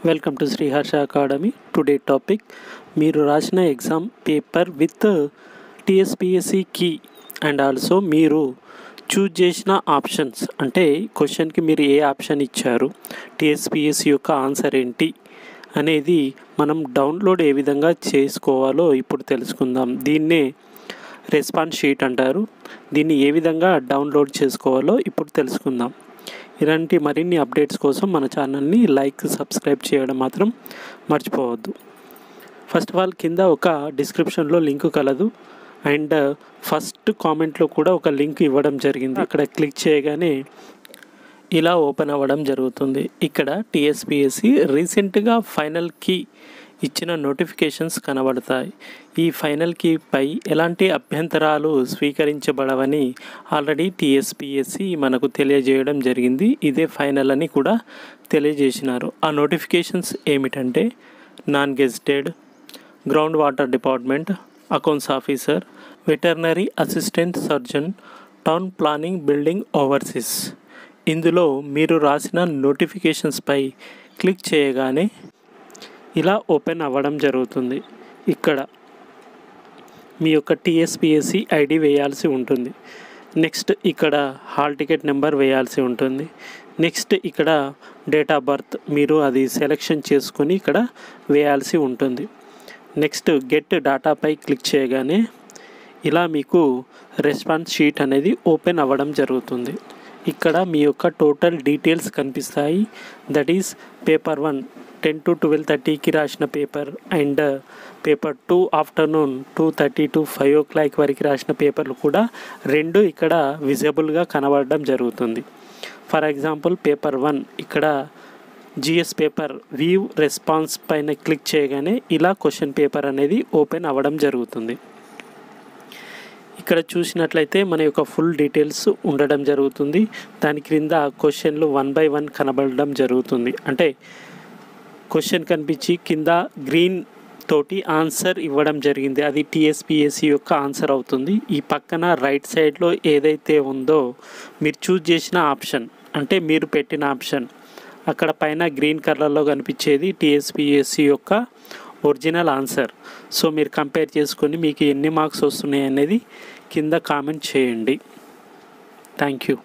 Welcome to Shri Harsha academy. Today topic మీరు రాసిన exam paper with TSPSC key and also మీరు choose చేసిన options, అంటే క్వశ్చన్కి మీరు ఏ ఆప్షన్ ఇచ్చారు, టీఎస్పీఎస్సీ యొక్క ఆన్సర్ ఏంటి అనేది మనం డౌన్లోడ్ ఏ విధంగా చేసుకోవాలో ఇప్పుడు తెలుసుకుందాం. దీన్నే రెస్పాన్స్ షీట్ అంటారు. దీన్ని ఏ విధంగా డౌన్లోడ్ చేసుకోవాలో ఇప్పుడు తెలుసుకుందాం. ఇలాంటి మరిన్ని అప్డేట్స్ కోసం మన ఛానల్ని లైక్, సబ్స్క్రైబ్ చేయడం మాత్రం మర్చిపోవద్దు. ఫస్ట్ ఆఫ్ ఆల్ కింద ఒక డిస్క్రిప్షన్లో లింక్ కలదు అండ్ ఫస్ట్ కామెంట్లో కూడా ఒక లింక్ ఇవ్వడం జరిగింది. అక్కడ క్లిక్ చేయగానే ఇలా ఓపెన్ అవ్వడం జరుగుతుంది. ఇక్కడ టీఎస్పీఎస్సీ రీసెంట్గా ఫైనల్ కీ ఇచ్చిన నోటిఫికేషన్స్ కనబడతాయి. ఈ ఫైనల్ కీపై ఎలాంటి అభ్యంతరాలు స్వీకరించబడవని ఆల్రెడీ టీఎస్పీఎస్సీ మనకు తెలియజేయడం జరిగింది. ఇదే ఫైనల్ అని కూడా తెలియజేసినారు. ఆ నోటిఫికేషన్స్ ఏమిటంటే non gazetted, ground water department, accounts officer, veterinary assistant surgeon, town planning, building overseas. ఇందులో మీరు రాసిన నోటిఫికేషన్స్పై క్లిక్ చేయగానే ఇలా ఓపెన్ అవ్వడం జరుగుతుంది. ఇక్కడ మీ యొక్క టీఎస్పీఎస్సీ ఐడి వేయాల్సి ఉంటుంది. నెక్స్ట్ ఇక్కడ హాల్ టికెట్ నెంబర్ వేయాల్సి ఉంటుంది. నెక్స్ట్ ఇక్కడ డేట్ ఆఫ్ బర్త్ మీరు అది సెలెక్షన్ చేసుకొని ఇక్కడ వేయాల్సి ఉంటుంది. నెక్స్ట్ గెట్ డాటాపై క్లిక్ చేయగానే ఇలా మీకు రెస్పాన్స్ షీట్ అనేది ఓపెన్ అవ్వడం జరుగుతుంది. ఇక్కడ మీ యొక్క టోటల్ డీటెయిల్స్ కనిపిస్తాయి. దట్ ఈస్ పేపర్ 1 10 to 12:30కి రాసిన paper and paper 2 afternoon 2:30 to 5 o'clock వరకు రాసిన పేపర్లు కూడా రెండు ఇక్కడ విజిబుల్గా కనబడడం జరుగుతుంది. ఫర్ ఎగ్జాంపుల్ పేపర్ 1 ఇక్కడ జిఎస్ పేపర్ వ్యూ రెస్పాన్స్ పైన క్లిక్ చేయగానే ఇలా క్వశ్చన్ పేపర్ అనేది ఓపెన్ అవ్వడం జరుగుతుంది. ఇక్కడ చూసినట్లయితే మన యొక్క ఫుల్ డీటెయిల్స్ ఉండడం జరుగుతుంది. దాని క్రింద క్వశ్చన్లు 1 by 1 కనబడడం జరుగుతుంది. అంటే క్వశ్చన్ కనిపించి కింద గ్రీన్ తోటి ఆన్సర్ ఇవ్వడం జరిగింది. అది టీఎస్పీఎస్సీ యొక్క ఆన్సర్ అవుతుంది. ఈ పక్కన రైట్ సైడ్లో ఏదైతే ఉందో మీరు చూజ్ చేసిన ఆప్షన్, అంటే మీరు పెట్టిన ఆప్షన్, అక్కడ పైన గ్రీన్ కలర్లో కనిపించేది టీఎస్పీఎస్సీ యొక్క ఒరిజినల్ ఆన్సర్. సో మీరు కంపేర్ చేసుకొని మీకు ఎన్ని మార్క్స్ వస్తున్నాయి అనేది కింద కామెంట్ చేయండి. Thank you.